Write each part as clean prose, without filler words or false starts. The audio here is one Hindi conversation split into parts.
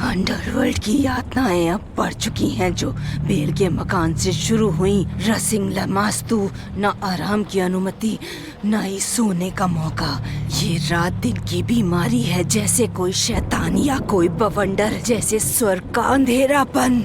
अंडरवर्ल्ड की यातनाएं अब बढ़ चुकी हैं जो बेल के मकान से शुरू हुई। रसिंग लमास्तु, न आराम की अनुमति, न ही सोने का मौका। ये रात दिन की बीमारी है, जैसे कोई शैतान या कोई बवंडर, जैसे स्वर्ग का अंधेरापन।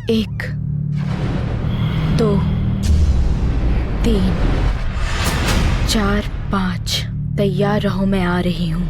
एक, दो, तीन, चार, पाँच। तैयार रहो, मैं आ रही हूँ।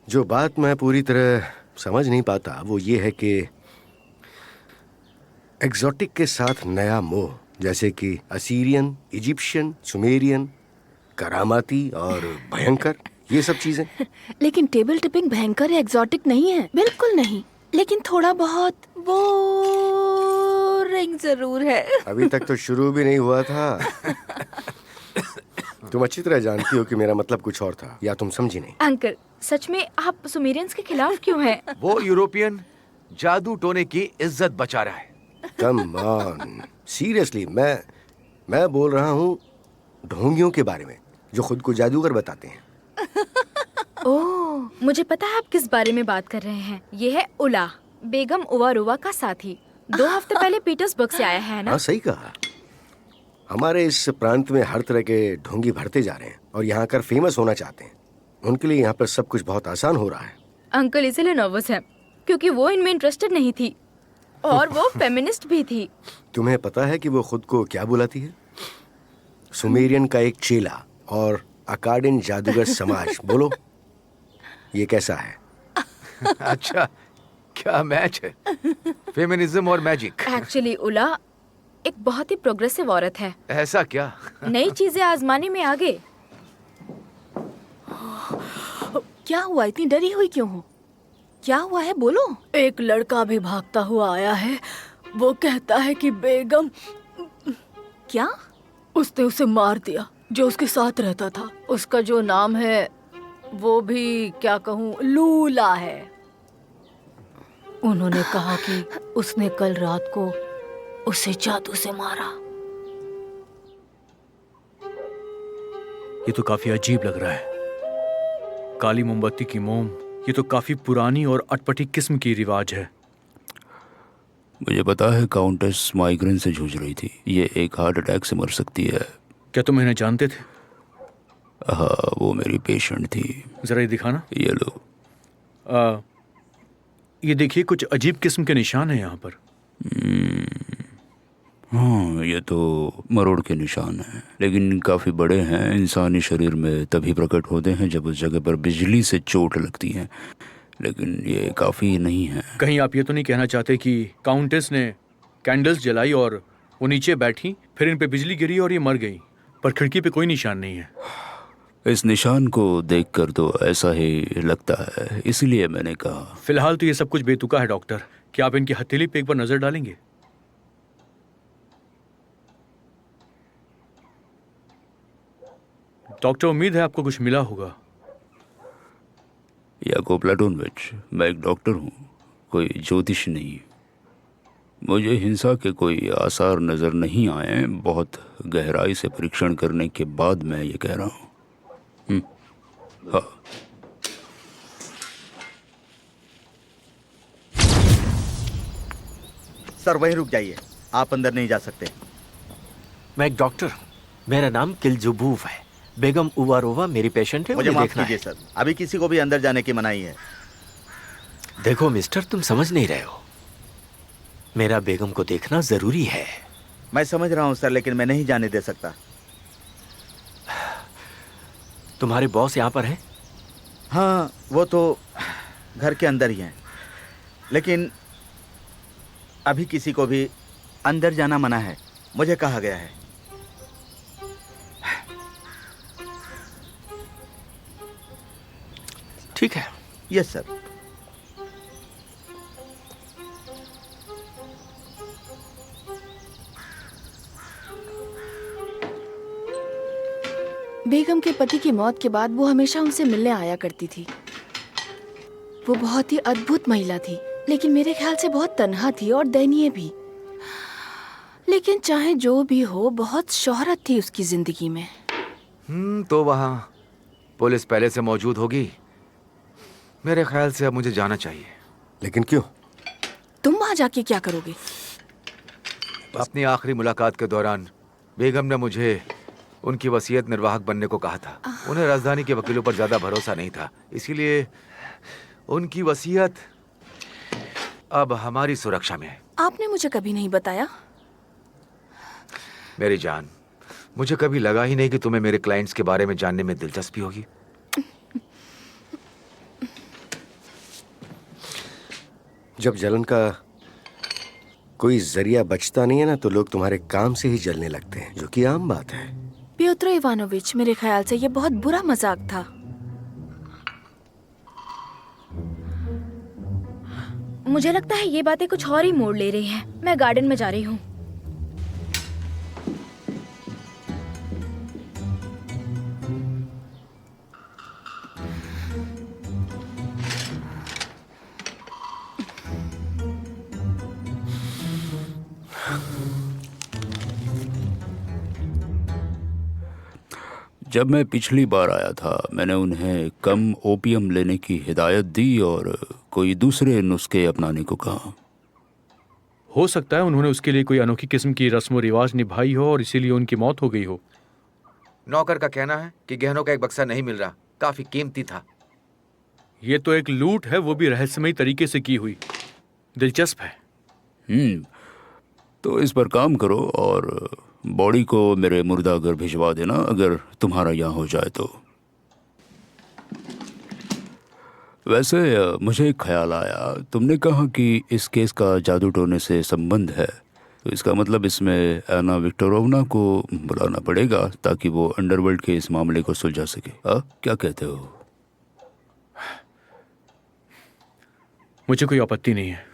जो बात मैं पूरी तरह समझ नहीं पाता वो ये है कि एग्जॉटिक के साथ नया मोह, जैसे कि असीरियन, इजिप्शियन, सुमेरियन, करामाती और भयंकर, ये सब चीजें। लेकिन टेबल टिपिंग भयंकर या एग्जॉटिक नहीं है, बिल्कुल नहीं। लेकिन थोड़ा बहुत बोरिंग जरूर है। अभी तक तो शुरू भी नहीं हुआ था। तुम अच्छी तरह जानती हो कि मेरा मतलब कुछ और था, या तुम समझी नहीं? अंकल, सच में आप सुमेरियंस के खिलाफ क्यों हैं? वो यूरोपियन जादू टोने की इज्जत बचा रहा है। कम ऑन, सीरियसली, मैं बोल रहा हूँ ढोंगियों के बारे में, जो खुद को जादूगर बताते हैं। ओह, मुझे पता है आप किस बारे में बात कर रहे हैं। ये है उला, बेगम उवारुवा का साथी। 2 हफ्ते पहले पीटर्सबर्ग से आया है ना? हाँ, सही कहा। हमारे इस प्रांत में हर तरह के ढोंगी भरते जा रहे हैं और यहाँ आकर फेमस होना चाहते हैं। उनके लिए यहाँ पर सब कुछ बहुत आसान हो रहा है। अंकल इसलिए नर्वस है क्योंकि वो इनमें इंटरेस्टेड नहीं थी और वो फेमिनिस्ट भी थी। तुम्हें पता है कि वो खुद को क्या बुलाती है? सुमेरियन का एक चेला और अकाडिन जादूगर समाज। बोलो, ये कैसा है? अच्छा, क्या मैच है? फेमिनिज्म और मैजिक। एक्चुअली उला एक बहुत ही प्रोग्रेसिव औरत है। ऐसा क्या? नई चीजें आजमाने में आगे। क्या हुआ, इतनी डरी हुई क्यों हो? क्या हुआ है, बोलो। एक लड़का भी भागता हुआ आया है। वो कहता है कि बेगम क्या? उसने उसे मार दिया, जो उसके साथ रहता था। उसका जो नाम है वो भी क्या कहूँ, लूला है। उन्होंने कहा कि उसने कल रात को उसे जादू से मारा। ये तो काफी अजीब लग रहा है। काली मोमबत्ती की मोम, ये तो काफी पुरानी और अटपटी किस्म की रिवाज है। मुझे पता है काउंटेस माइग्रेन से जूझ रही थी। ये एक हार्ट अटैक से मर सकती है। क्या तुम इन्हें जानते थे? हाँ, वो मेरी पेशेंट थी। जरा ये दिखाना। ये लो। ये देखिए, कुछ अजीब किस्म के निशान हैं यहाँ पर। हाँ, ये तो मरोड़ के निशान हैं, लेकिन काफ़ी बड़े हैं। इंसानी शरीर में तभी प्रकट होते हैं जब उस जगह पर बिजली से चोट लगती है। लेकिन ये काफ़ी नहीं है। कहीं आप ये तो नहीं कहना चाहते कि काउंटेस ने कैंडल्स जलाई और वो नीचे बैठी, फिर इन पे बिजली गिरी और ये मर गई, पर खिड़की पे कोई निशान नहीं है? इस निशान को देखकर तो ऐसा ही लगता है, इसलिए मैंने कहा। फिलहाल तो ये सब कुछ बेतुका है डॉक्टर। क्या आप इनकी हथेली पे एक बार नजर डालेंगे? डॉक्टर, उम्मीद है आपको कुछ मिला होगा। याकूब प्लाटोनविच, मैं एक डॉक्टर हूँ, कोई ज्योतिष नहीं। मुझे हिंसा के कोई आसार नज़र नहीं आए। बहुत गहराई से परीक्षण करने के बाद मैं ये कह रहा हूँ। हाँ। सर वहीं रुक जाइए, आप अंदर नहीं जा सकते। मैं एक डॉक्टर हूँ, मेरा नाम किलजुबूव है। बेगम उवारोवा मेरी पेशेंट है, मुझे उन्हें माफ देखना कीजिए है। सर, अभी किसी को भी अंदर जाने की मनाही है। देखो मिस्टर, तुम समझ नहीं रहे हो, मेरा बेगम को देखना जरूरी है। मैं समझ रहा हूँ सर, लेकिन मैं नहीं जाने दे सकता। तुम्हारे बॉस यहाँ पर है? हाँ, वो तो घर के अंदर ही हैं, लेकिन अभी किसी को भी अंदर जाना मना है, मुझे कहा गया है। ठीक है। Yes sir. बेगम के पति की मौत के बाद वो हमेशा उनसे मिलने आया करती थी। वो बहुत ही अद्भुत महिला थी, लेकिन मेरे ख्याल से बहुत तन्हा थी और दयनीय भी। लेकिन चाहे जो भी हो, बहुत शोहरत थी उसकी जिंदगी में। तो वहाँ पुलिस पहले से मौजूद होगी। मेरे ख्याल से अब मुझे जाना चाहिए। लेकिन क्यों? तुम वहाँ जाके क्या करोगे? अपनी आखिरी मुलाकात के दौरान बेगम ने मुझे उनकी वसीयत निर्वाहक बनने को कहा था। उन्हें राजधानी के वकीलों पर ज्यादा भरोसा नहीं था, इसीलिए उनकी वसीयत अब हमारी सुरक्षा में है। आपने मुझे कभी नहीं बताया। मेरी जान, मुझे कभी लगा ही नहीं कि तुम्हें मेरे क्लाइंट्स के बारे में जानने में दिलचस्पी होगी। जब जलन का कोई जरिया बचता नहीं है ना, तो लोग तुम्हारे काम से ही जलने लगते हैं, जो कि आम बात है। पियोत्र इवानोविच, मेरे ख्याल से ये बहुत बुरा मजाक था। मुझे लगता है ये बातें कुछ और ही मोड़ ले रही हैं। मैं गार्डन में जा रही हूँ। जब मैं पिछली बार आया था, मैंने उन्हें कम ओपियम लेने की हिदायत दी और कोई दूसरे नुस्खे अपनाने को कहा। हो सकता है उन्होंने उसके लिए कोई अनोखी किस्म की रस्म व रिवाज निभाई हो और इसीलिए उनकी मौत हो गई हो। नौकर का कहना है कि गहनों का एक बक्सा नहीं मिल रहा, काफी कीमती था। ये तो एक लूट है, वो भी रहस्यमयी तरीके से की हुई। दिलचस्प है। तो इस पर काम करो और बॉडी को मेरे मुर्दा घर भिजवा देना, अगर तुम्हारा यहाँ हो जाए तो। वैसे मुझे एक ख्याल आया, तुमने कहा कि इस केस का जादू टोने से संबंध है, तो इसका मतलब इसमें एना विक्टोरोवना को बुलाना पड़ेगा ताकि वो अंडरवर्ल्ड के इस मामले को सुलझा सके। क्या कहते हो? मुझे कोई आपत्ति नहीं है।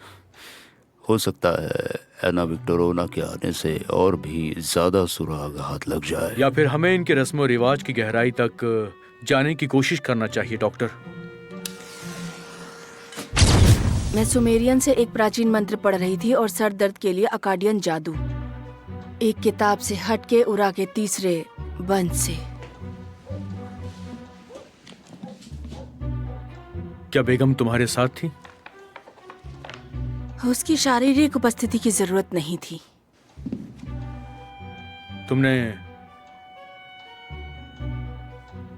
हो सकता है एना विक्टोरोवना के आने से और भी ज्यादा सुराग हाथ लग जाए, या फिर हमें इनके रस्म और रिवाज की गहराई तक जाने की कोशिश करना चाहिए। डॉक्टर, मैं सुमेरियन से एक प्राचीन मंत्र पढ़ रही थी और सर दर्द के लिए अकाडियन जादू, एक किताब से हटके उरा के तीसरे बंद से। क्या बेगम तुम्हारे साथ थी? उसकी शारीरिक उपस्थिति की जरूरत नहीं थी। तुमने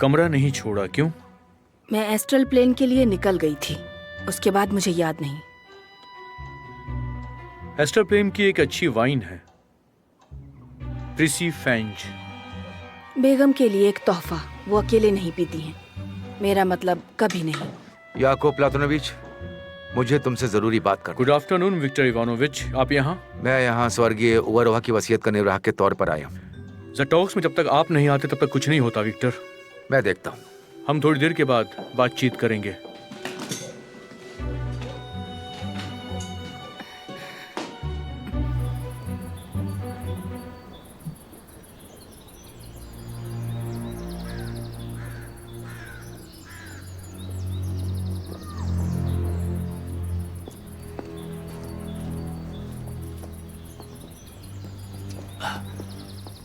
कमरा नहीं छोड़ा, क्यों? मैं एस्ट्रल प्लेन के लिए निकल गई थी, उसके बाद मुझे याद नहीं। एस्टर प्रेम की एक अच्छी वाइन है, प्रिसी फैंज। बेगम के लिए एक तोहफा, वो अकेले नहीं पीती हैं। मेरा मतलब कभी नहीं। याकूब प्लातोनोविच, मुझे तुमसे जरूरी बात करनी। गुड आफ्टरनून विक्टर इवानोविच, आप यहाँ? मैं यहाँ स्वर्गीय उवरोवा की वसीयत का निर्वाहक के तौर पर आया हूँ। जटॉक्स में जब तक आप नहीं आते तब तक कुछ नहीं होता विक्टर। मैं देखता हूँ। हम थोड़ी देर के बाद बातचीत करेंगे।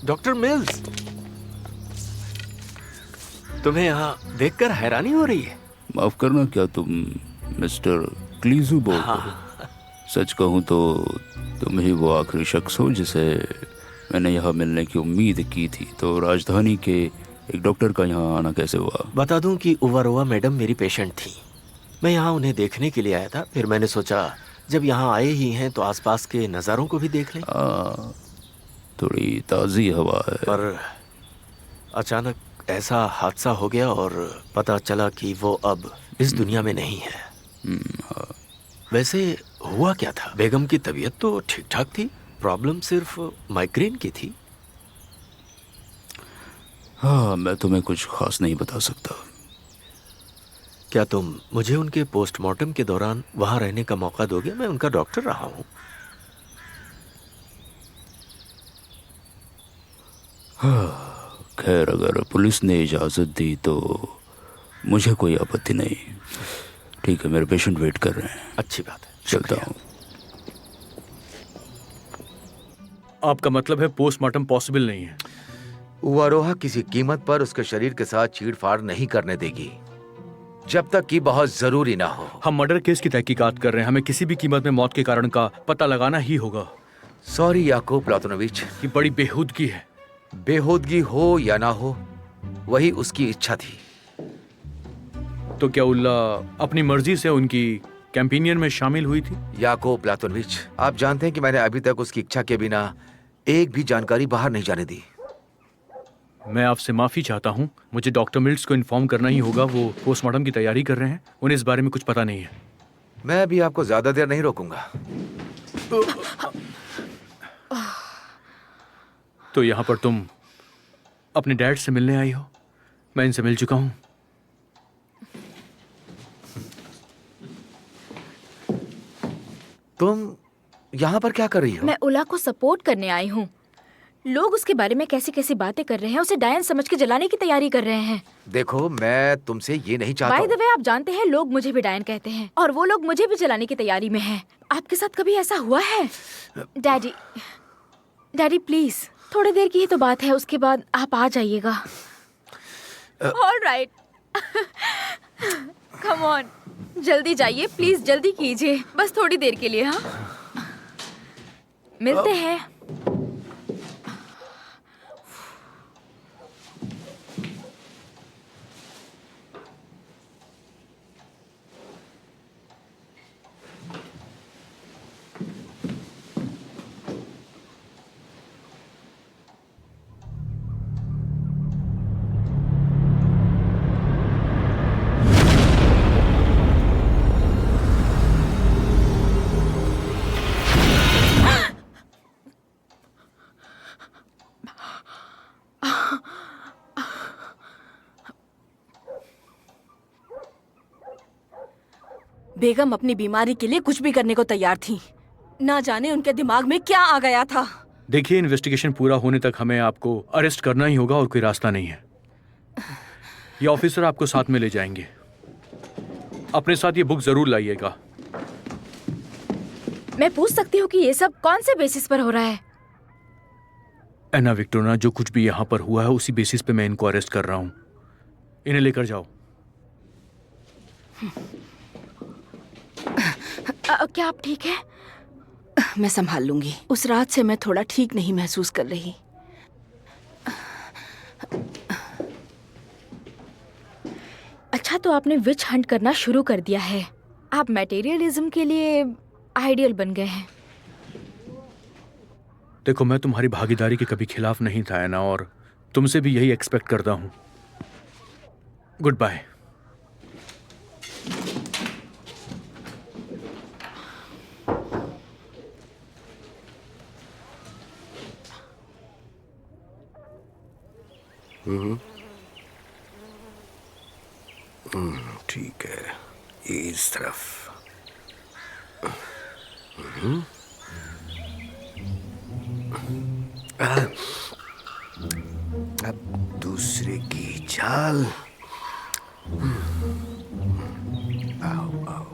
डॉक्टर मिल्स, तुम्हें यहाँ देखकर हैरानी हो रही है। माफ करना, क्या तुम मिस्टर क्लीजू बोल रहे हो? सच कहूँ तो तुम ही वो आखिरी शख्स हो जिसे मैंने यहाँ मिलने की उम्मीद की थी। तो राजधानी के एक डॉक्टर का यहाँ आना कैसे हुआ? बता दूं कि उवरोवा मैडम मेरी पेशेंट थी। मैं यहाँ उन्हें देखने के लिए आया था। फिर मैंने सोचा जब यहाँ आए ही हैं तो आसपास के नज़ारों को भी देख लें। थोड़ी ताज़ी हवा है। पर अचानक ऐसा हादसा हो गया और पता चला कि वो अब इस दुनिया में नहीं है। वैसे हुआ क्या था? बेगम की तबीयत तो ठीक ठाक थी, प्रॉब्लम सिर्फ माइग्रेन की थी। हाँ, मैं तुम्हें कुछ खास नहीं बता सकता। क्या तुम मुझे उनके पोस्टमार्टम के दौरान वहाँ रहने का मौका दोगे? मैं उनका डॉक्टर रहा हूँ। खैर, अगर पुलिस ने इजाज़त दी तो मुझे कोई आपत्ति नहीं। ठीक है, मेरे पेशेंट वेट कर रहे हैं। अच्छी बात है, चलता हूँ। आपका मतलब है पोस्टमार्टम पॉसिबल नहीं है? उवरोहा किसी कीमत पर उसके शरीर के साथ चीड़-फाड़ नहीं करने देगी जब तक कि बहुत जरूरी ना हो। हम मर्डर केस की तहकीकात कर रहे हैं, हमें किसी भी कीमत में मौत के कारण का पता लगाना ही होगा। सॉरी याकूब प्लातोनोविच, ये बड़ी बेहूदगी है। बेहूदगी हो या ना हो, वही उसकी इच्छा थी। तो क्या उल्ला अपनी मर्जी से उनकी कैंपेनियन में शामिल हुई थी? याकूब प्लातोनविच, आप जानते हैं कि मैंने अभी तक उसकी इच्छा के बिना एक भी जानकारी बाहर नहीं जाने दी। मैं आपसे माफी चाहता हूँ। मुझे डॉक्टर मिल्स को इन्फॉर्म करना ही होगा। वो पोस्टमार्टम की तैयारी कर रहे हैं, उन्हें इस बारे में कुछ पता नहीं है। मैं भी आपको ज्यादा देर नहीं रोकूंगा। तो यहाँ पर तुम अपने डैड से मिलने आई हो? मैं इनसे मिल चुका हूँ। तुम यहाँ पर क्या कर रही हो? मैं उला को सपोर्ट करने आई हूँ। लोग उसके बारे में कैसी कैसी बातें कर रहे हैं, उसे डायन समझ के जलाने की तैयारी कर रहे हैं। देखो, मैं तुमसे ये नहीं चाहता। बाय द वे, आप जानते हैं लोग मुझे भी डायन कहते हैं और वो लोग मुझे भी जलाने की तैयारी में हैं। आपके साथ कभी ऐसा हुआ है? डैडी प्लीज, थोड़ी देर की ही तो बात है, उसके बाद आप आ जाइएगा। ऑलराइट, कम ऑन, जल्दी जाइए प्लीज, जल्दी कीजिए, बस थोड़ी देर के लिए। हाँ, मिलते हैं। बेगम अपनी बीमारी के लिए कुछ भी करने को तैयार थी। ना जाने उनके दिमाग में क्या आ गया था। देखिए, इन्वेस्टिगेशन पूरा होने तक हमें आपको अरेस्ट करना ही होगा और कोई रास्ता नहीं है। ये ऑफिसर आपको साथ में ले जाएंगे। अपने साथ ये बुक जरूर लाइएगा। मैं पूछ सकती हूँ कि ये सब कौन से बेसिस पर हो रहा है? एना विक्टोरिया, जो कुछ भी यहाँ पर हुआ है उसी बेसिस पे मैं इनको अरेस्ट कर रहा हूँ। इन्हें लेकर जाओ। क्या आप ठीक है? मैं संभाल लूंगी। उस रात से मैं थोड़ा ठीक नहीं महसूस कर रही। अच्छा, तो आपने विच हंट करना शुरू कर दिया है। आप मटेरियलिज्म के लिए आइडियल बन गए हैं। देखो, मैं तुम्हारी भागीदारी के कभी खिलाफ नहीं था एना, और तुमसे भी यही एक्सपेक्ट करता हूँ। Good bye. ठीक है, ये इस तरफ। अब दूसरे की चाल। आओ आओ।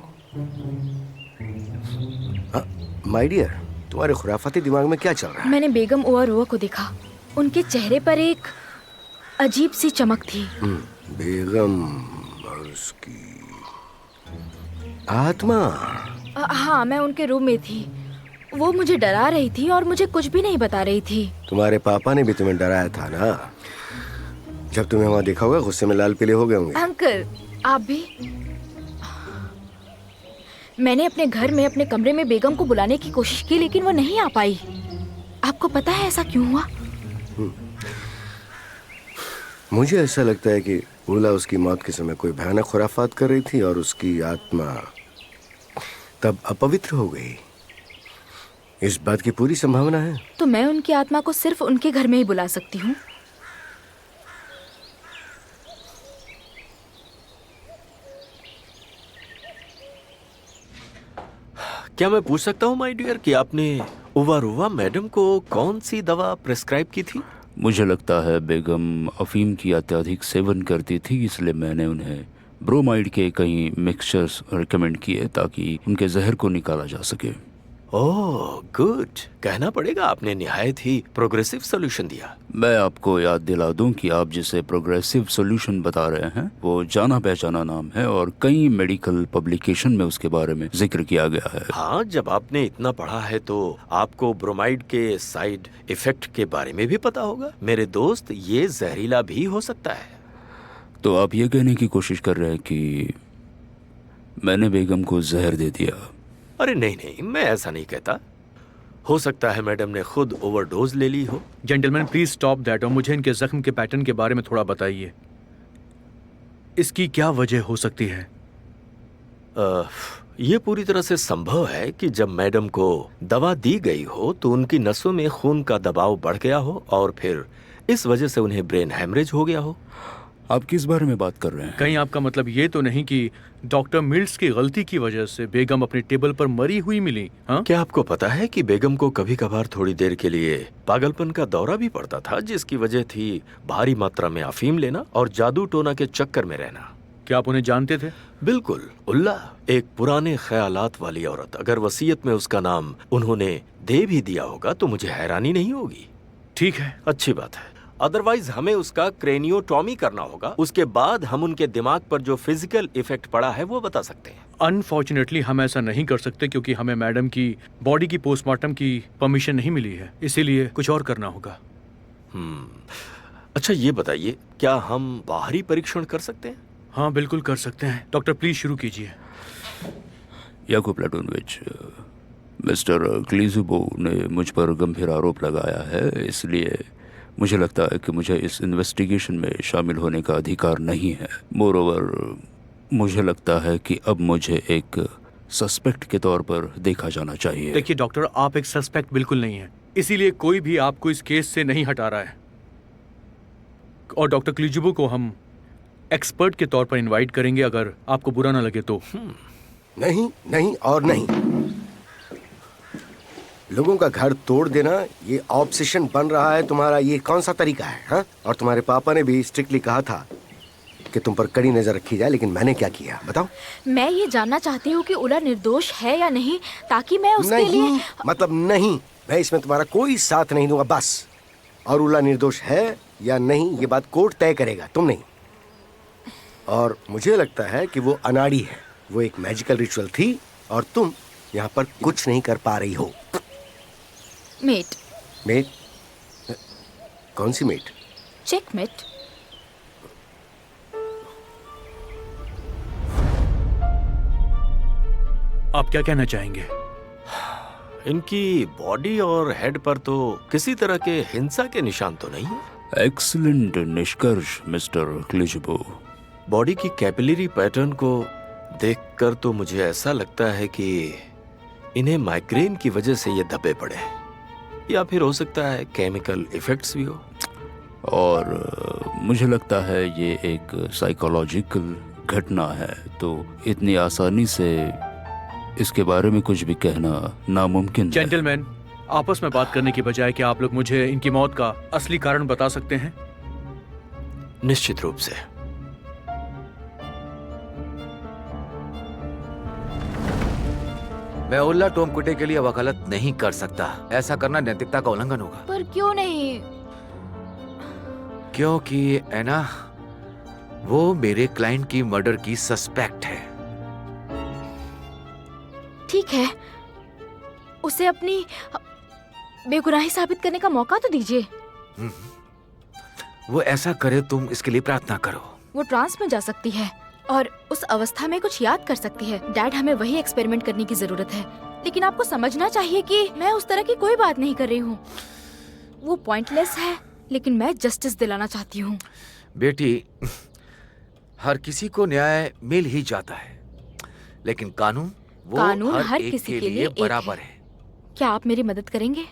माय डियर, तुम्हारे खुराफाती दिमाग में क्या चल रहा है? मैंने बेगम ओवरवा को देखा। उनके चेहरे पर एक अजीब सी चमक थी। बेगम और उसकी आत्मा। हाँ, मैं उनके रूम में थी। वो मुझे डरा रही थी और मुझे कुछ भी नहीं बता रही थी। तुम्हारे पापा ने भी तुम्हें डराया था ना? जब तुम्हें वहाँ देखा होगा गुस्से में लाल पीले हो गए होंगे। अंकल, आप भी? मैंने अपने घर में अपने कमरे में बेगम को बुलाने की कोशिश की, लेकिन वो नहीं आ पाई। आपको पता है ऐसा क्यों हुआ? मुझे ऐसा लगता है कि उर्ला उसकी मौत के समय कोई भयानक खुराफात कर रही थी और उसकी आत्मा तब अपवित्र हो गई। इस बात की पूरी संभावना है। तो मैं उनकी आत्मा को सिर्फ उनके घर में ही बुला सकती हूँ। क्या मैं पूछ सकता हूँ माय डियर कि आपने ओवरवा मैडम को कौन सी दवा प्रिस्क्राइब की थी? मुझे लगता है बेगम अफीम की अत्यधिक सेवन करती थी, इसलिए मैंने उन्हें ब्रोमाइड के कई मिक्सचर्स रिकमेंड किए ताकि उनके जहर को निकाला जा सके। ओह गुड, कहना पड़ेगा आपने निहायत ही प्रोग्रेसिव सॉल्यूशन दिया। मैं आपको याद दिला दूं कि आप जिसे प्रोग्रेसिव सॉल्यूशन बता रहे हैं वो जाना पहचाना नाम है और कई मेडिकल पब्लिकेशन में उसके बारे में जिक्र किया गया है। हाँ, जब आपने इतना पढ़ा है तो आपको ब्रोमाइड के साइड इफेक्ट के बारे में भी पता होगा। मेरे दोस्त, ये जहरीला भी हो सकता है। तो आप ये कहने की कोशिश कर रहे हैं कि मैंने बेगम को जहर दे दिया? अरे नहीं नहीं, मैं ऐसा नहीं कहता। हो सकता है मैडम ने खुद ओवरडोज ले ली हो। जेंटलमैन प्लीज स्टॉप दैट और मुझे इनके जख्म के पैटर्न के बारे में थोड़ा बताइए। इसकी क्या वजह हो सकती है? ये पूरी तरह से संभव है कि जब मैडम को दवा दी गई हो तो उनकी नसों में खून का दबाव बढ़ गया हो और फिर इस वजह से उन्हें ब्रेन हैमरेज हो गया हो। आप किस बारे में बात कर रहे हैं? कहीं आपका मतलब ये तो नहीं कि डॉक्टर मिल्स की गलती की वजह से बेगम अपनी टेबल पर मरी हुई मिली? हाँ, क्या आपको पता है कि बेगम को कभी कभार थोड़ी देर के लिए पागलपन का दौरा भी पड़ता था, जिसकी वजह थी भारी मात्रा में अफीम लेना और जादू टोना के चक्कर में रहना। क्या आप उन्हें जानते थे? बिल्कुल। उल्ला एक पुराने ख्यालात वाली औरत, अगर वसीयत में उसका नाम उन्होंने दे भी दिया होगा तो मुझे हैरानी नहीं होगी। ठीक है, अच्छी बात है। अदरवाइज हमें उसका क्रेनियोटॉमी करना होगा। उसके बाद हम उनके दिमाग पर जो फिजिकल इफेक्ट पड़ा है वो बता सकते हैं। अनफॉर्चुनेटली हम ऐसा नहीं कर सकते क्योंकि हमें मैडम की बॉडी की पोस्टमार्टम की परमिशन नहीं मिली है, इसीलिए कुछ और करना होगा। अच्छा ये बताइए, क्या हम बाहरी परीक्षण कर सकते हैं? हाँ बिल्कुल कर सकते हैं। डॉक्टर प्लीज शुरू कीजिए। याकूब प्लेटोनोविच, मिस्टर क्लीजुबो ने मुझ पर गंभीर आरोप लगाया है, इसलिए मुझे लगता है कि मुझे इस इन्वेस्टिगेशन में शामिल होने का अधिकार नहीं है। मोरओवर, मुझे लगता है कि अब मुझे एक सस्पेक्ट के तौर पर देखा जाना चाहिए। देखिए डॉक्टर, आप एक सस्पेक्ट बिल्कुल नहीं है, इसीलिए कोई भी आपको इस केस से नहीं हटा रहा है। और डॉक्टर क्लीजुबो को हम एक्सपर्ट के तौर पर इनवाइट करेंगे अगर आपको बुरा ना लगे तो। नहीं नहीं और नहीं। लोगों का घर तोड़ देना ये ऑब्सेशन बन रहा है तुम्हारा। ये कौन सा तरीका है? हाँ, और तुम्हारे पापा ने भी स्ट्रिक्टली कहा था कि तुम पर कड़ी नजर रखी जाए, लेकिन मैंने क्या किया बताओ? मैं ये जानना चाहती हूँ कि उला निर्दोष है या नहीं, ताकि मैं उसके नहीं, लिए मतलब नहीं, मैं इसमें तुम्हारा कोई साथ नहीं दूंगा बस। और उला निर्दोष है या नहीं ये बात कोर्ट तय करेगा, तुम नहीं। और मुझे लगता है कि वो अनाड़ी है। वो एक मैजिकल रिचुअल थी और तुम यहाँ पर कुछ नहीं कर पा रही हो। मेट। मेट? कौन सी मेट? चेकमेट। आप क्या कहना चाहेंगे? इनकी बॉडी और हेड पर तो किसी तरह के हिंसा के निशान तो नहीं है। एक्सीलेंट निष्कर्ष मिस्टर क्लीजुबो। बॉडी की कैपिलरी पैटर्न को देखकर तो मुझे ऐसा लगता है कि इन्हें माइग्रेन की वजह से ये धब्बे पड़े हैं, या फिर हो सकता है केमिकल इफेक्ट्स भी हो। और मुझे लगता है ये एक साइकोलॉजिकल घटना है, तो इतनी आसानी से इसके बारे में कुछ भी कहना नामुमकिन है। जेंटलमैन, आपस में बात करने की बजाय क्या आप लोग मुझे इनकी मौत का असली कारण बता सकते हैं? निश्चित रूप से। मैं उल्ला टोमकुटे के लिए वकालत नहीं कर सकता। ऐसा करना नैतिकता का उल्लंघन होगा। पर क्यों नहीं? क्योंकि एना, वो मेरे क्लाइंट की मर्डर की सस्पेक्ट है। ठीक है, उसे अपनी बेगुनाही साबित करने का मौका तो दीजिए। वो ऐसा करे, तुम इसके लिए प्रार्थना करो। वो ट्रांस में जा सकती है और उस अवस्था में कुछ याद कर सकती है। डैड, हमें वही एक्सपेरिमेंट करने की जरूरत है, लेकिन आपको समझना चाहिए कि मैं उस तरह की कोई बात नहीं कर रही हूँ। वो पॉइंटलेस है, लेकिन मैं जस्टिस दिलाना चाहती हूँ। बेटी, हर किसी को न्याय मिल ही जाता है, लेकिन कानून हर एक किसी के लिए बराबर है। क्या आप मेरी मदद करेंगे?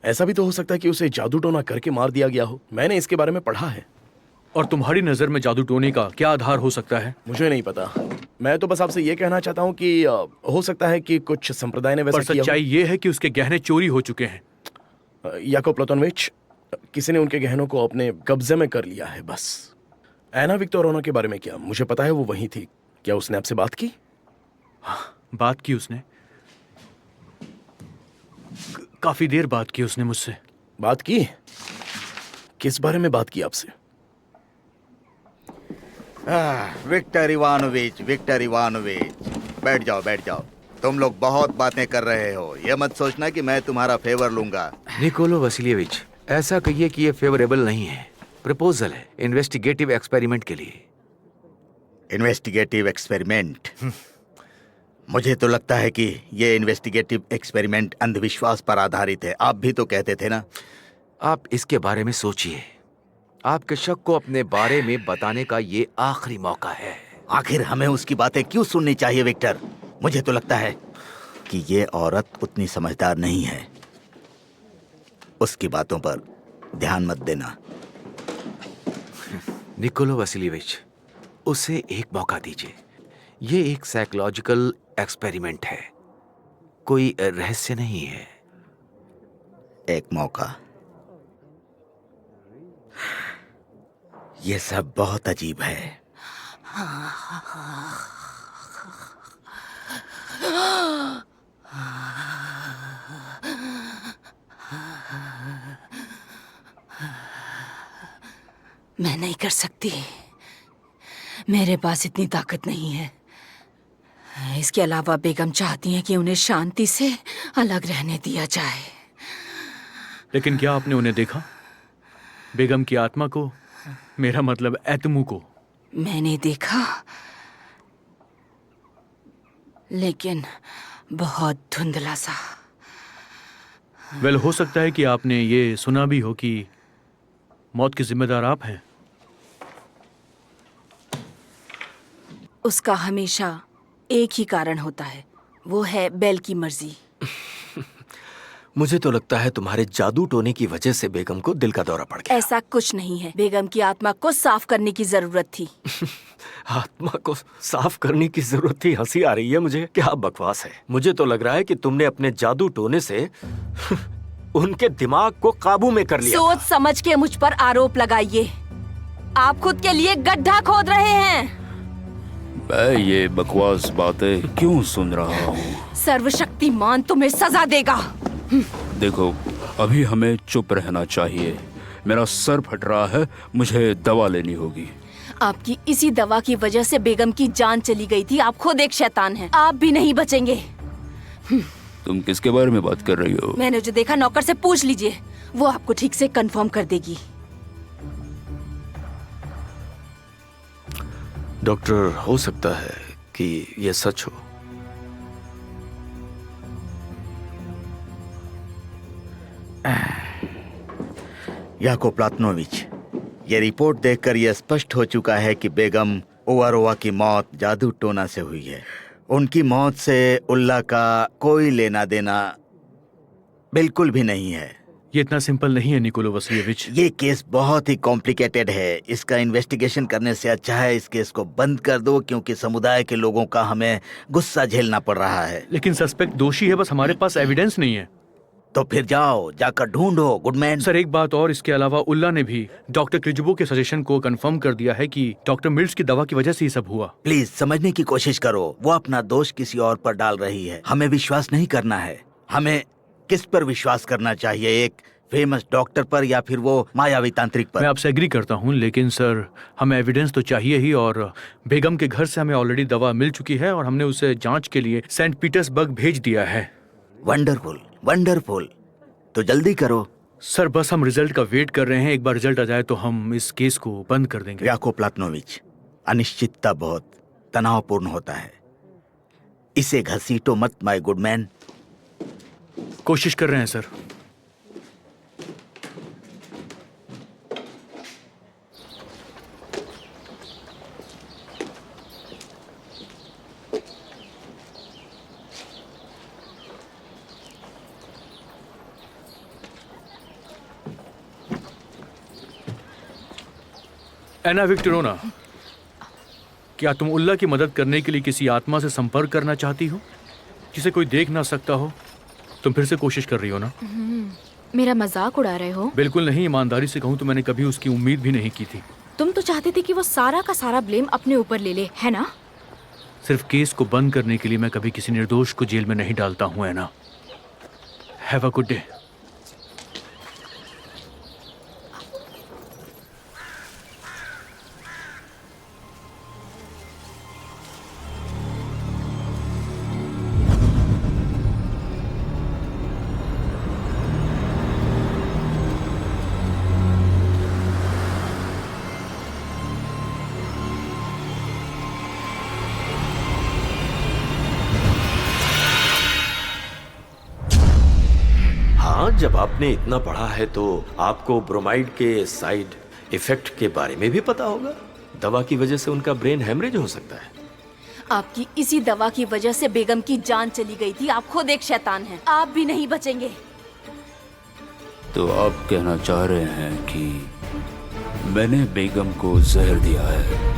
ऐसा भी तो हो सकता है कि उसे जादू टोना करके मार दिया गया हो। मैंने इसके बारे में पढ़ा है। और तुम्हारी नजर में जादू टोने का क्या आधार हो सकता है? मुझे नहीं पता। मैं तो बस आपसे ये कहना चाहता हूँ कि हो सकता है कि कुछ संप्रदाय ने वैसा पर किया हो। सच्चाई ये है कि उसके गहने चोरी हो चुके हैं। याकूब प्लातोनोविच, किसी ने उनके गहनों को अपने कब्जे में कर लिया है। बस एना विक्टोरोना के बारे में क्या? मुझे पता है वो वहीं थी। क्या उसने आपसे बात की? बात की उसने? काफी देर बात की उसने मुझसे। बात की? किस बारे में बात की आपसे? विक्टर इवानोविच, विक्टर इवानोविच, बैठ जाओ बैठ जाओ। तुम लोग बहुत बातें कर रहे हो। ये मत सोचना कि मैं तुम्हारा फेवर लूंगा। निकोलो वसिलिएविच, ऐसा कहिए कि ये फेवरेबल नहीं है। प्रपोजल है इन्वेस्टिगेटिव एक्सपेरिमेंट के लिए। Investigative experiment? मुझे तो लगता है कि ये इन्वेस्टिगेटिव एक्सपेरिमेंट अंधविश्वास पर आधारित है। आप भी तो कहते थे ना। आप इसके बारे में सोचिए। आपके शक को अपने बारे में बताने का ये आखिरी मौका है। आखिर हमें उसकी बातें क्यों सुननी चाहिए विक्टर? मुझे तो लगता है कि ये औरत उतनी समझदार नहीं है। उसकी बातों पर ध्यान मत देना। निकोलो वसिलिएविच, उसे एक मौका दीजिए। ये एक साइकोलॉजिकल एक्सपेरिमेंट है, कोई रहस्य नहीं है। एक मौका? ये सब बहुत अजीब है। मैं नहीं कर सकती। मेरे पास इतनी ताकत नहीं है। इसके अलावा बेगम चाहती हैं कि उन्हें शांति से अलग रहने दिया जाए। लेकिन क्या आपने उन्हें देखा? बेगम की आत्मा को, मेरा मतलब एतमू को। मैंने देखा, लेकिन बहुत धुंधला सा। वेल, हो सकता है कि आपने ये सुना भी हो कि मौत के जिम्मेदार आप हैं। उसका हमेशा एक ही कारण होता है, वो है बेल की मर्जी। मुझे तो लगता है तुम्हारे जादू टोने की वजह से बेगम को दिल का दौरा पड़ गया। ऐसा कुछ नहीं है। बेगम की आत्मा को साफ करने की जरूरत थी। आत्मा को साफ करने की जरूरत थी? हंसी आ रही है मुझे। क्या बकवास है। मुझे तो लग रहा है कि तुमने अपने जादू टोने से उनके दिमाग को काबू में कर लिया। सोच समझ के मुझ पर आरोप लगाइए। आप खुद के लिए गड्ढा खोद रहे हैं। मैं ये बकवास बातें क्यों सुन रहा हूँ? सर्वशक्तिमान तुम्हें सजा देगा। देखो, अभी हमें चुप रहना चाहिए। मेरा सर फट रहा है, मुझे दवा लेनी होगी। आपकी इसी दवा की वजह से बेगम की जान चली गई थी। आप खुद एक शैतान हैं। आप भी नहीं बचेंगे। तुम किसके बारे में बात कर रही हो? मैंने जो देखा, नौकर से पूछ लीजिए, वो आपको ठीक से कंफर्म कर देगी। डॉक्टर, हो सकता है कि ये सच हो। याकूब प्लातोनोविच, ये रिपोर्ट देखकर यह स्पष्ट हो चुका है कि बेगम ओवारोवा की मौत जादू टोना से हुई है। उनकी मौत से उल्ला का कोई लेना देना बिल्कुल भी नहीं है। ये इतना सिंपल नहीं है निकोलो वसीलेविच। ये केस बहुत ही कॉम्प्लिकेटेड है। इसका इन्वेस्टिगेशन करने से अच्छा है इस केस को बंद कर दो, क्योंकि समुदाय के लोगों का हमें गुस्सा झेलना पड़ रहा है। लेकिन सस्पेक्ट दोषी है, बस हमारे पास एविडेंस नहीं है। तो फिर जाओ, जाकर ढूंढो गुडमैन। सर एक बात और, इसके अलावा उल्ला ने भी डॉक्टर क्लिजुबो के सजेशन को कंफर्म कर दिया है कि डॉक्टर मिल्स की दवा की वजह से ये सब हुआ। प्लीज समझने की कोशिश करो। वो अपना दोष किसी और पर डाल रही है। हमें विश्वास नहीं करना है। हमें किस पर विश्वास करना चाहिए, एक फेमस डॉक्टर पर या फिर वो मायावी तांत्रिक पर? मैं आपसे एग्री करता हूँ, लेकिन सर हमें एविडेंस तो चाहिए ही। और बेगम के घर से हमें ऑलरेडी दवा मिल चुकी है और हमने उसे जांच के लिए सेंट पीटर्सबर्ग भेज दिया है। Wonderful, wonderful. तो जल्दी करो। सर बस हम रिजल्ट का वेट कर रहे हैं। एक बार रिजल्ट आ जाए तो हम इस केस को बंद कर देंगे। याकोब प्लातनोविच, अनिश्चितता बहुत तनावपूर्ण होता है। इसे घसीटो मत माय गुडमैन। कोशिश कर रहे हैं सर। एना विक्टोरोना, क्या तुम उल्ला की मदद करने के लिए किसी आत्मा से संपर्क करना चाहती हो जिसे कोई देख ना सकता हो? तुम फिर से कोशिश कर रही हो ना? मेरा मजाक उड़ा रहे हो? बिल्कुल नहीं। ईमानदारी से कहूँ तो मैंने कभी उसकी उम्मीद भी नहीं की थी। तुम तो चाहते थे कि वो सारा का सारा ब्लेम अपने ऊपर ले ले, है ना? सिर्फ केस को बंद करने के लिए मैं कभी किसी निर्दोष को जेल में नहीं डालता हूँ एना। Have a good day. हाँ, जब आपने इतना पढ़ा है तो आपको ब्रोमाइड के साइड इफेक्ट के बारे में भी पता होगा। दवा की वजह से उनका ब्रेन हेमरेज हो सकता है। आपकी इसी दवा की वजह से बेगम की जान चली गई थी। आप खुद एक शैतान हैं। आप भी नहीं बचेंगे। तो आप कहना चाह रहे हैं कि मैंने बेगम को जहर दिया है?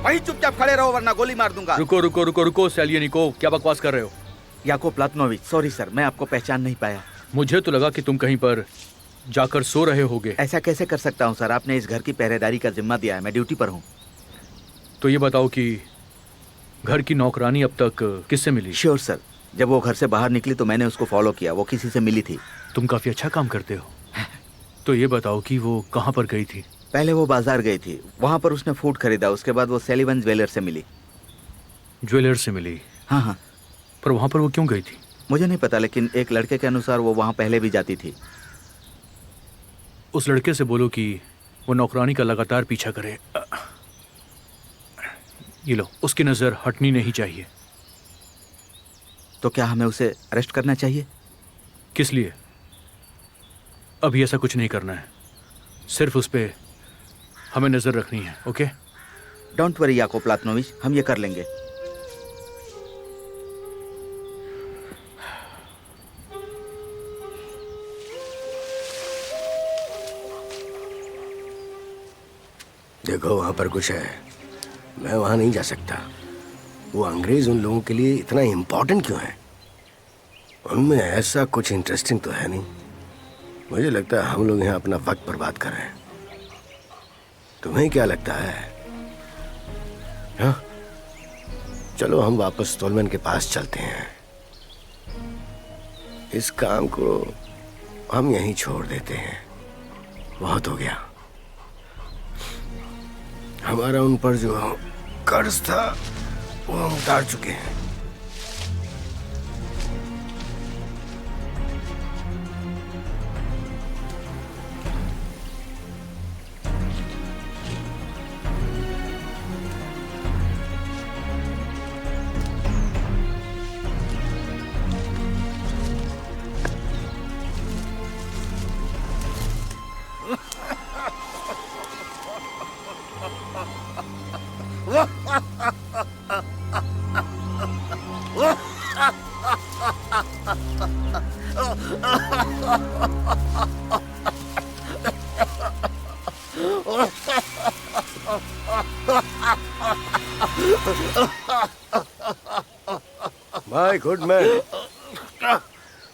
वहीं चुपचाप खड़े रहो वरना गोली मार दूंगा। रुको रुको रुको रुको सैलियनिको, क्या बकवास कर रहे हो? याकोब प्लातनोविच, सॉरी सर, मैं आपको पहचान नहीं पाया। मुझे तो लगा कि तुम कहीं पर जाकर सो रहे होगे। ऐसा कैसे कर सकता हूँ सर? आपने इस घर की पहरेदारी का जिम्मा दिया है, मैं ड्यूटी पर हूँ। तो ये बताओ कि घर की नौकरानी अब तक किससे मिली? श्योर सर, जब वो घर से बाहर निकली तो मैंने उसको फॉलो किया। वो किसी से मिली थी। तुम काफी अच्छा काम करते हो। तो ये बताओ कि वो कहाँ पर गई थी? पहले वो बाजार गई थी, वहाँ पर उसने फूड खरीदा। उसके बाद वो सेलिवन ज्वेलर से मिली। ज्वेलर से मिली? हाँ हाँ। पर वहाँ पर वो क्यों गई थी? मुझे नहीं पता, लेकिन एक लड़के के अनुसार वो वहाँ पहले भी जाती थी। उस लड़के से बोलो कि वो नौकरानी का लगातार पीछा करे। ये लो, उसकी नज़र हटनी नहीं चाहिए। तो क्या हमें उसे अरेस्ट करना चाहिए? किस लिए? अभी ऐसा कुछ नहीं करना है। सिर्फ उस पे हमें नजर रखनी है। ओके? डोंट वरी याकोब प्लातनोविच, हम ये कर लेंगे। देखो वहां पर कुछ है। मैं वहां नहीं जा सकता। वो अंग्रेज उन लोगों के लिए इतना इम्पोर्टेंट क्यों है? उनमें ऐसा कुछ इंटरेस्टिंग तो है नहीं। मुझे लगता है हम लोग यहाँ अपना वक्त बर्बाद कर रहे हैं। तुम्हें क्या लगता है? हाँ? चलो हम वापस स्टोलमैन के पास चलते हैं। इस काम को हम यहीं छोड़ देते हैं। बहुत हो गया। हमारा उन पर जो कर्ज था वो हम उतार चुके हैं। माय गुड मैन,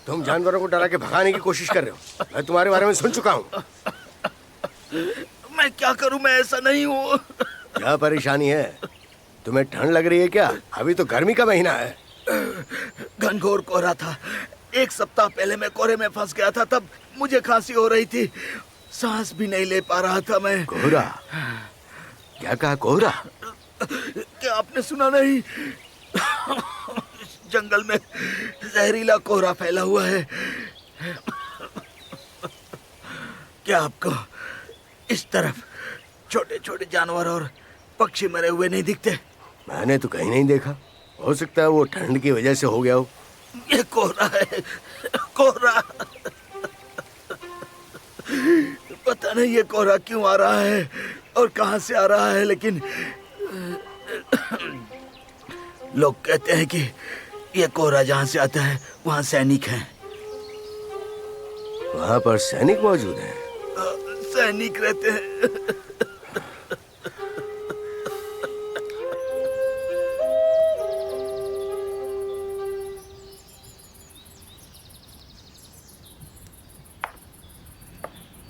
तुम जानवरों को डरा के भगाने की कोशिश कर रहे हो। मैं तुम्हारे बारे में सुन चुका हूँ। मैं क्या करूं, मैं ऐसा नहीं हूं। क्या परेशानी है? तुम्हें ठंड लग रही है क्या? अभी तो गर्मी का महीना है। घनघोर कोहरा था। 1 सप्ताह पहले मैं कोहरे में फंस गया था, तब मुझे खांसी हो रही थी। सांस भी नहीं ले पा रहा था मैं। कोहरा? क्या कहा? कोहरा? क्या आपने सुना नहीं? जंगल में जहरीला कोहरा फैला हुआ है। क्या आपको इस तरफ छोटे छोटे जानवर और पक्षी मरे हुए नहीं दिखते? मैंने तो कहीं नहीं देखा। हो सकता है वो ठंड की वजह से हो गया हो। ये कोहरा है, कोहरा। पता नहीं ये कोहरा क्यों आ रहा है और कहां से आ रहा है, लेकिन लोग कहते हैं कि ये कोहरा जहां से आता है वहां सैनिक हैं। वहां पर सैनिक मौजूद हैं? सैनिक रहते हैं।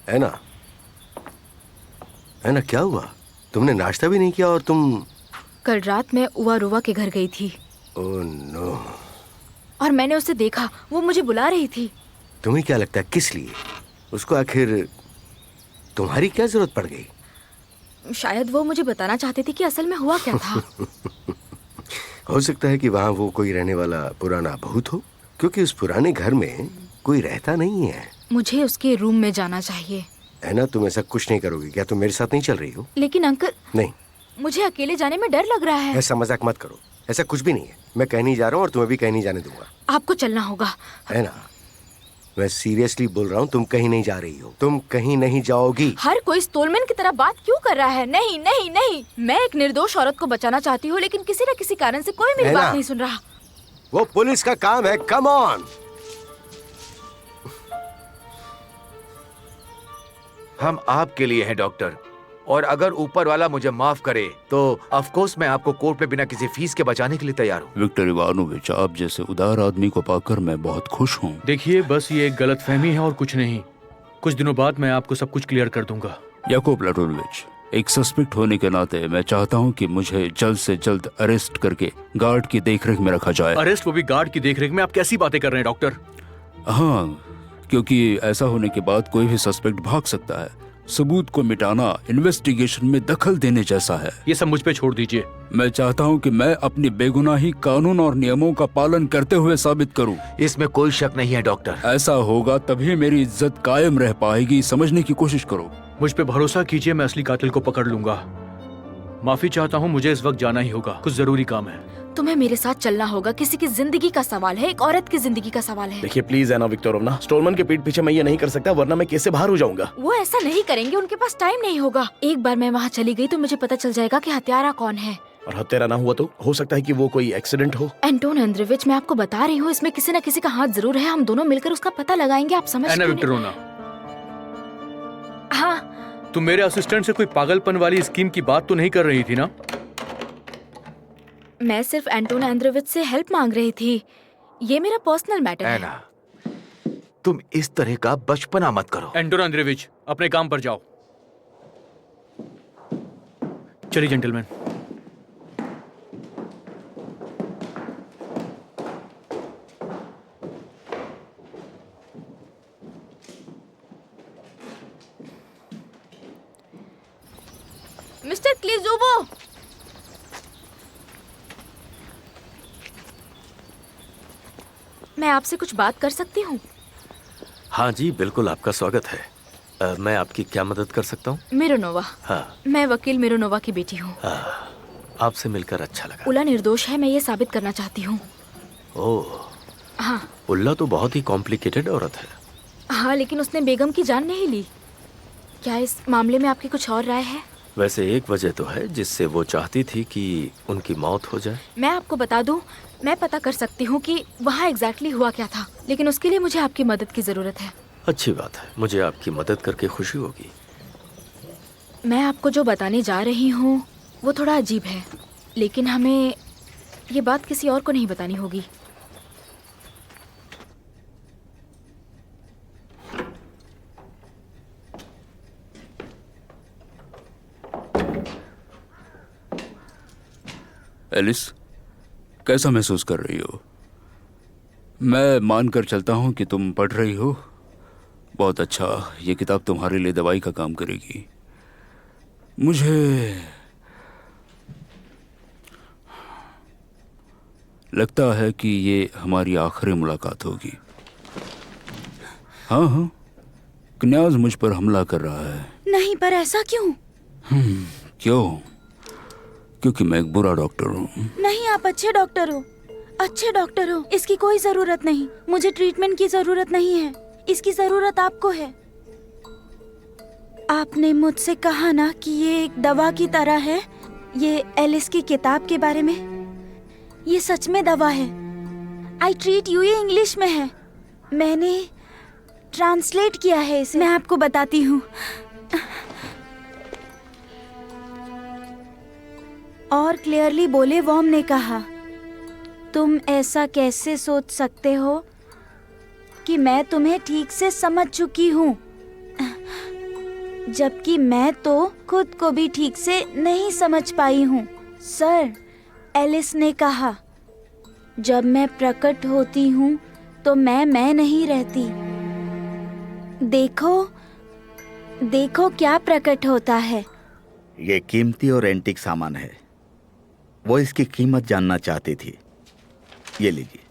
है ना, क्या हुआ? तुमने नाश्ता भी नहीं किया और तुम... कल रात मैं उवा के घर गई थी। Oh no. और मैंने उसे देखा, वो मुझे बुला रही थी। तुम्हें क्या लगता है किस लिए? उसको आखिर तुम्हारी क्या जरूरत पड़ गई? शायद वो मुझे बताना चाहते थे कि असल में हुआ क्या था। हो सकता है कि वहाँ वो कोई रहने वाला पुराना भूत हो, क्योंकि उस पुराने घर में कोई रहता नहीं है। मुझे उसके रूम में जाना चाहिए। है ना, तुम ऐसा कुछ नहीं करोगी क्या? तुम मेरे साथ नहीं चल रही हो? लेकिन अंकल... नहीं, मुझे अकेले जाने में डर लग रहा है। ऐसा मजाक मत करो। ऐसा कुछ भी नहीं है। मैं कहीं नहीं जा रहा हूँ और तुम्हें भी कहीं नहीं जाने दूंगा। आपको चलना होगा। है ना, मैं सीरियसली बोल रहा हूँ, तुम कहीं नहीं जा रही हो। तुम कहीं नहीं जाओगी। हर कोई स्टोलमैन की तरह बात क्यों कर रहा है? नहीं नहीं नहीं, मैं एक निर्दोष औरत को बचाना चाहती हूँ, लेकिन किसी न किसी कारण से कोई मेरी बात नहीं सुन रहा। वो पुलिस का काम है। Come on. हम आपके लिए हैं डॉक्टर, और अगर ऊपर वाला मुझे माफ करे तो ऑफ कोर्स मैं आपको कोर्ट में बिना किसी फीस के बचाने के लिए तैयार हूँ। विक्टर इवानोविच, आप जैसे उदार आदमी को पाकर मैं बहुत खुश हूँ। देखिए, बस ये एक गलतफहमी है और कुछ नहीं। कुछ दिनों बाद मैं आपको सब कुछ क्लियर कर दूंगा। याकोब प्लाटोनोविच, एक सस्पेक्ट होने के नाते मैं चाहता हूँ कि मुझे जल्द से जल्द अरेस्ट करके गार्ड की देखरेख में रखा जाए। अरेस्ट, वो भी गार्ड की देखरेख में? आप कैसी बातें कर रहे हैं डॉक्टर? हाँ, क्योंकि ऐसा होने के बाद कोई भी सस्पेक्ट भाग सकता है। सबूत को मिटाना इन्वेस्टिगेशन में दखल देने जैसा है। ये सब मुझ पे छोड़ दीजिए। मैं चाहता हूँ कि मैं अपनी बेगुनाही कानून और नियमों का पालन करते हुए साबित करूँ। इसमें कोई शक नहीं है डॉक्टर। ऐसा होगा तभी मेरी इज्जत कायम रह पाएगी। समझने की कोशिश करो। मुझ पे भरोसा कीजिए, मैं असली कातिल को पकड़ लूंगा। माफी चाहता हूँ, मुझे इस वक्त जाना ही होगा, कुछ जरूरी काम है। तुम्हें मेरे साथ चलना होगा। किसी की जिंदगी का सवाल है, एक औरत की जिंदगी का सवाल है। देखिए प्लीज एना विक्टोरोवना, स्टोलमैन के पीठ पीछे मैं ये नहीं कर सकता, वरना मैं कैसे बाहर हो जाऊंगा। वो ऐसा नहीं करेंगे, उनके पास टाइम नहीं होगा। एक बार मैं वहाँ चली गई तो मुझे पता चल जाएगा कि हत्यारा कौन है। और हत्यारा ना हुआ तो हो सकता है कि वो कोई एक्सीडेंट हो। एंटोन एंड्रेविच, मैं आपको बता रही हूँ, इसमें किसी न किसी का हाथ जरूर है। हम दोनों मिलकर उसका पता लगाएंगे। आप समझ? एना विक्टोरोवना, हाँ, तुम मेरे असिस्टेंट से कोई पागलपन वाली स्कीम की बात तो नहीं कर रही थी ना? मैं सिर्फ एंटोन एंड्रोविच से हेल्प मांग रही थी। ये मेरा पर्सनल मैटर है। एना, तुम इस तरह का बचपना मत करो। एंटोन एंड्रोविच, अपने काम पर जाओ। चलिए जेंटलमैन। मिस्टर क्लिजोवो, मैं आपसे कुछ बात कर सकती हूँ? हाँ जी, बिल्कुल, आपका स्वागत है। मैं आपकी क्या मदद कर सकता हूँ? मिरोनोवा। हाँ, मैं वकील मिरोनोवा की बेटी हूँ। आपसे मिलकर अच्छा लगा। उला निर्दोष है, मैं ये साबित करना चाहती हूँ। ओह, हाँ उल्ला तो बहुत ही कॉम्प्लिकेटेड औरत है। हाँ, लेकिन उसने बेगम की जान नहीं ली। क्या इस मामले में आपकी कुछ और राय है? वैसे एक वजह तो है जिससे वो चाहती थी कि उनकी मौत हो जाए। मैं आपको बता दूं, मैं पता कर सकती हूँ कि वहाँ एग्जैक्टली हुआ क्या था, लेकिन उसके लिए मुझे आपकी मदद की जरूरत है। अच्छी बात है, मुझे आपकी मदद करके खुशी होगी। मैं आपको जो बताने जा रही हूँ वो थोड़ा अजीब है, लेकिन हमें ये बात किसी और को नहीं बतानी होगी। एलिस, कैसा महसूस कर रही हो? मैं मानकर चलता हूँ कि तुम पढ़ रही हो। बहुत अच्छा, ये किताब तुम्हारे लिए दवाई का काम करेगी। मुझे लगता है कि ये हमारी आखिरी मुलाकात होगी। हाँ हाँ, कन्याज मुझ पर हमला कर रहा है। नहीं, पर ऐसा क्यों? क्यों? क्योंकि मैं एक बुरा डॉक्टर हूँ। नहीं, आप अच्छे डॉक्टर हो, अच्छे डॉक्टर हो। इसकी कोई जरूरत नहीं, मुझे ट्रीटमेंट की जरूरत नहीं है, इसकी जरूरत आपको है। आपने मुझसे कहा ना कि ये एक दवा की तरह है। ये एलिस की किताब के बारे में, ये सच में दवा है। आई ट्रीट यू, ये इंग्लिश में है, मैंने ट्रांसलेट किया है इसे। मैं आपको बताती हूँ। और क्लियरली बोले, वॉम ने कहा, तुम ऐसा कैसे सोच सकते हो कि मैं तुम्हें ठीक से समझ चुकी हूँ, जबकि मैं तो खुद को भी ठीक से नहीं समझ पाई हूँ। सर, एलिस ने कहा, जब मैं प्रकट होती हूँ तो मैं नहीं रहती। देखो देखो क्या प्रकट होता है। ये कीमती और एंटीक सामान है। वो इसकी कीमत जानना चाहती थी। ये लीजिए।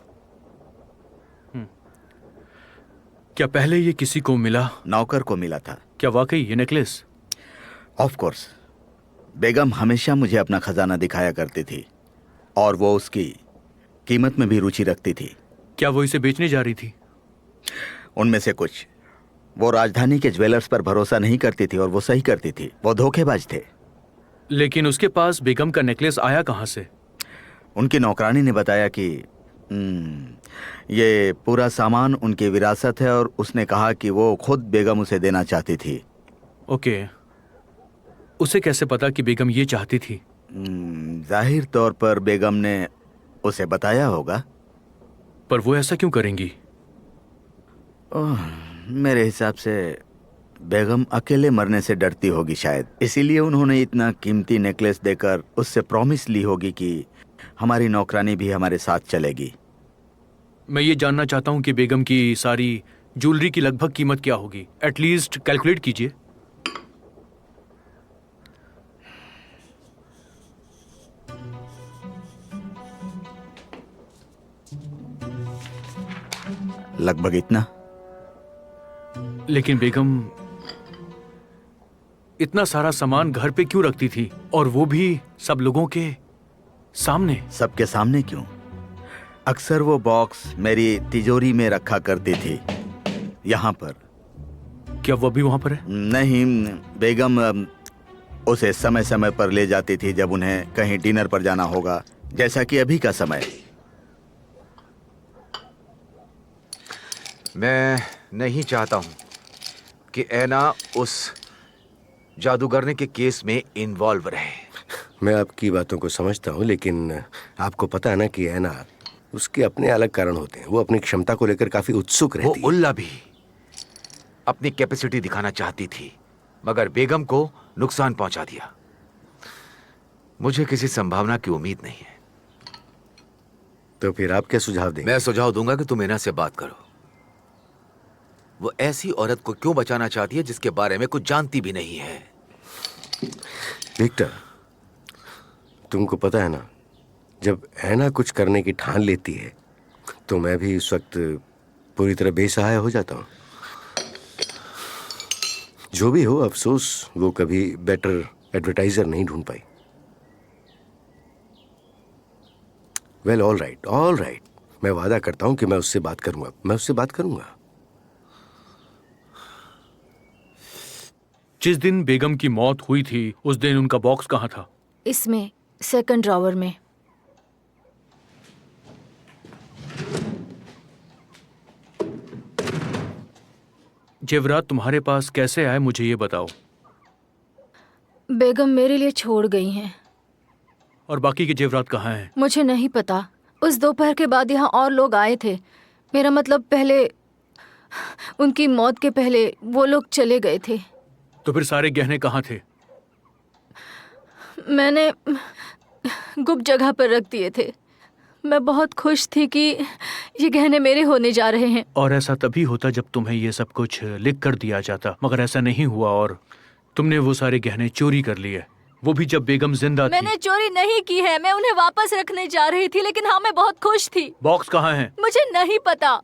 क्या पहले ये किसी को मिला? नौकर को मिला था। क्या वाकई ये नेकलेस? Of course. बेगम हमेशा मुझे अपना खजाना दिखाया करती थी और वो उसकी कीमत में भी रुचि रखती थी। क्या वो इसे बेचने जा रही थी? उनमें से कुछ। वो राजधानी के ज्वेलर्स पर भरोसा नहीं करती थी और वो सही करती थी। वो धोखेबाज थे। लेकिन उसके पास बेगम का नेकलेस आया कहाँ से? उनकी नौकरानी ने बताया कि ये पूरा सामान उनकी विरासत है और उसने कहा कि वो खुद बेगम उसे देना चाहती थी। ओके, उसे कैसे पता कि बेगम ये चाहती थी? जाहिर तौर पर बेगम ने उसे बताया होगा। पर वो ऐसा क्यों करेंगी? मेरे हिसाब से बेगम अकेले मरने से डरती होगी शायद, इसीलिए उन्होंने इतना कीमती नेकलेस देकर उससे प्रॉमिस ली होगी कि हमारी नौकरानी भी हमारे साथ चलेगी। मैं ये जानना चाहता हूँ कि बेगम की सारी ज्वेलरी की लगभग कीमत क्या होगी। एटलीस्ट कैलकुलेट कीजिए। लगभग इतना। लेकिन बेगम इतना सारा सामान घर पे क्यों रखती थी, और वो भी सब लोगों के सामने? सबके सामने क्यों? अक्सर वो बॉक्स मेरी तिजोरी में रखा करती थी, यहाँ पर। क्या वो भी वहां पर है? नहीं, बेगम उसे समय समय पर ले जाती थी जब उन्हें कहीं डिनर पर जाना होगा, जैसा कि अभी का समय। मैं नहीं चाहता हूं कि ऐना उस जादूगरने के केस में इन्वॉल्व रहे। मैं आपकी बातों को समझता हूँ, लेकिन आपको पता है ना कि ऐना, उसके अपने अलग कारण होते हैं। वो अपनी क्षमता को लेकर काफी उत्सुक वो रहती है। उल्ला भी अपनी कैपेसिटी दिखाना चाहती थी, मगर बेगम को नुकसान पहुंचा दिया। मुझे किसी संभावना की उम्मीद नहीं है। तो फिर आप क्या सुझाव देंगे? मैं सुझाव दूंगा कि तुम ऐना से बात करो। वो ऐसी औरत को क्यों बचाना चाहती है जिसके बारे में कुछ जानती भी नहीं है? विक्टर, तुमको पता है ना, जब ऐना कुछ करने की ठान लेती है तो मैं भी उस वक्त पूरी तरह बेसहाय हो जाता हूँ। जो भी हो, अफसोस वो कभी बेटर एडवर्टाइजर नहीं ढूंढ पाई। वेल, ऑल राइट, मैं वादा करता हूं कि मैं उससे बात करूंगा। जिस दिन बेगम की मौत हुई थी उस दिन उनका बॉक्स कहाँ था? इसमें, सेकंड ड्रॉवर में। जेवरात तुम्हारे पास कैसे आए, मुझे ये बताओ। बेगम मेरे लिए छोड़ गई हैं। और बाकी के जेवरात कहाँ हैं? मुझे नहीं पता। उस दोपहर के बाद यहाँ और लोग आए थे। मेरा मतलब, पहले, उनकी मौत के पहले वो लोग चले गए थे। तो फिर सारे गहने कहाँ थे? मैंने गुप्त जगह पर रख दिए थे। मैं बहुत खुश थी कि ये गहने मेरे होने जा रहे हैं। और ऐसा तभी होता जब तुम्हें ये सब कुछ लिख कर दिया जाता, मगर ऐसा नहीं हुआ और तुमने वो सारे गहने चोरी कर लिए, वो भी जब बेगम जिंदा थी। मैंने चोरी नहीं की है, मैं उन्हें वापस रखने जा रही थी, लेकिन हाँ, मैं बहुत खुश थी। बॉक्स कहाँ है? मुझे नहीं पता।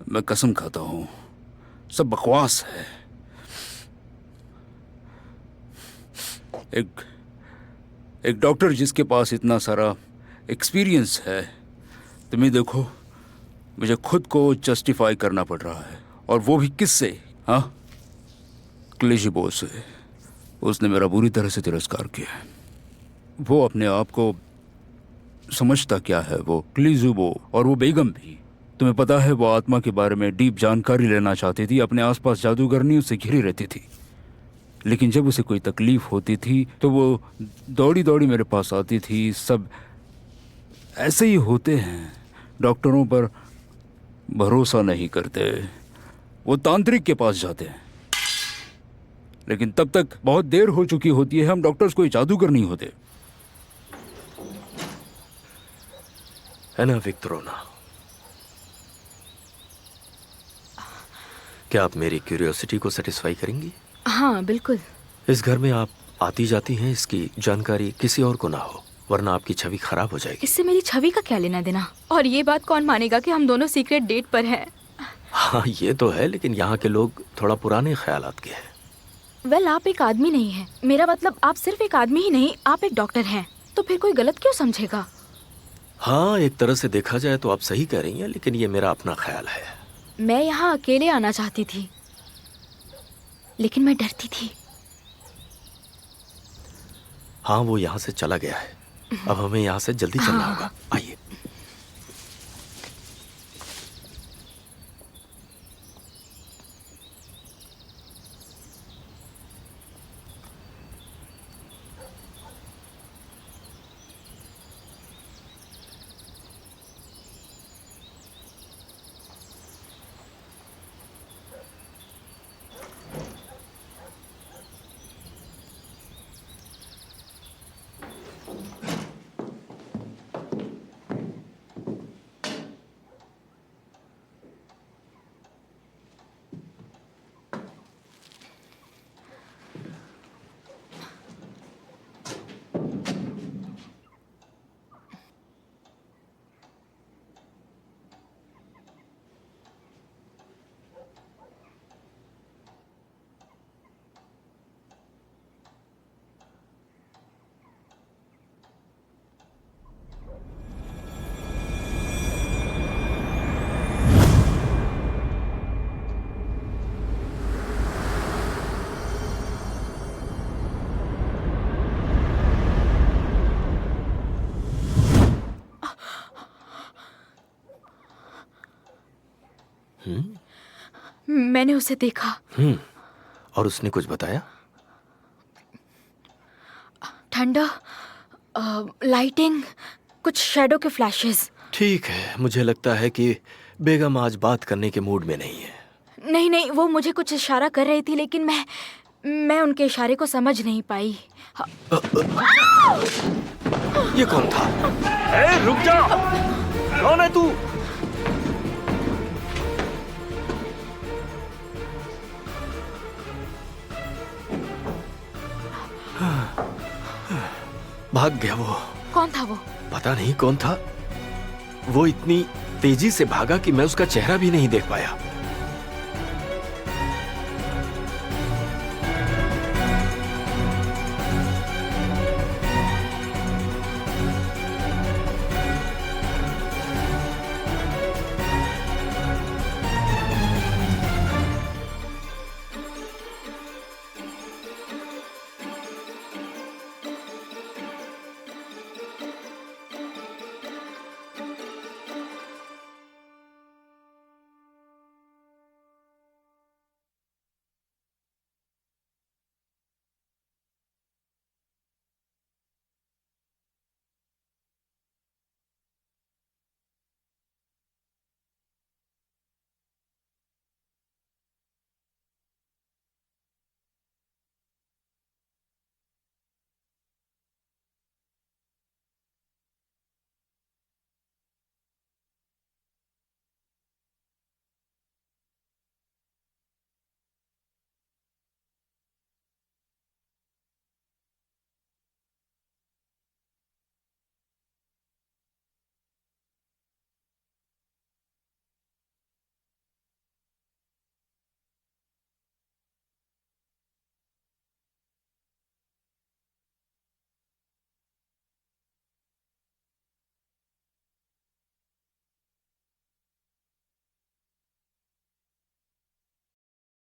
मैं कसम खाता हूं, सब बकवास है। एक डॉक्टर जिसके पास इतना सारा एक्सपीरियंस है, तुम ही देखो, मुझे खुद को जस्टिफाई करना पड़ रहा है, और वो भी किससे? हाँ, क्लिजिबो से। उसने मेरा बुरी तरह से तिरस्कार किया। वो अपने आप को समझता क्या है, वो क्लिजिबो, और वो बेगम भी। तुम्हें पता है, वो आत्मा के बारे में डीप जानकारी लेना चाहती थी। अपने आसपास जादूगरनी उससे घिरी रहती थी, लेकिन जब उसे कोई तकलीफ होती थी तो वो दौड़ी दौड़ी मेरे पास आती थी। सब ऐसे ही होते हैं, डॉक्टरों पर भरोसा नहीं करते, वो तांत्रिक के पास जाते हैं। लेकिन तब तक बहुत देर हो चुकी होती है, हम डॉक्टर्स कोई जादूगर नहीं होते। ऐना विक्टोरोना, क्या आप मेरी क्यूरियोसिटी को सेटिस्फाई करेंगी? हाँ, बिल्कुल। इस घर में आप आती जाती हैं, इसकी जानकारी किसी और को ना हो, वरना आपकी छवि खराब हो जाएगी। इससे मेरी छवि का क्या लेना देना? और ये बात कौन मानेगा कि हम दोनों सीक्रेट डेट पर हैं? हाँ, ये तो है, लेकिन यहाँ के लोग थोड़ा पुराने ख्यालात के हैं। वेल, आप एक आदमी नहीं हैं। मेरा मतलब, आप सिर्फ एक आदमी ही नहीं, आप एक डॉक्टर हैं। तो फिर कोई गलत क्यों समझेगा? हाँ, एक तरह से देखा जाए तो आप सही कह रही हैं, लेकिन ये मेरा अपना ख्याल है। मैं यहाँ अकेले आना चाहती थी, लेकिन मैं डरती थी। हाँ, वो यहाँ से चला गया है। अब हमें यहाँ से जल्दी चलना होगा। आइए। मैंने उसे देखा। और उसने कुछ बताया? ठंडा, लाइटिंग, कुछ शैडो के फ्लैशेस। ठीक है, मुझे लगता है कि बेगम आज बात करने के मूड में नहीं है। नहीं नहीं, वो मुझे कुछ इशारा कर रही थी, लेकिन मैं उनके इशारे को समझ नहीं पाई। ये कौन था? रुक जा! कौन है तू? भाग गया वो। कौन था वो? पता नहीं कौन था। वो इतनी तेजी से भागा कि मैं उसका चेहरा भी नहीं देख पाया।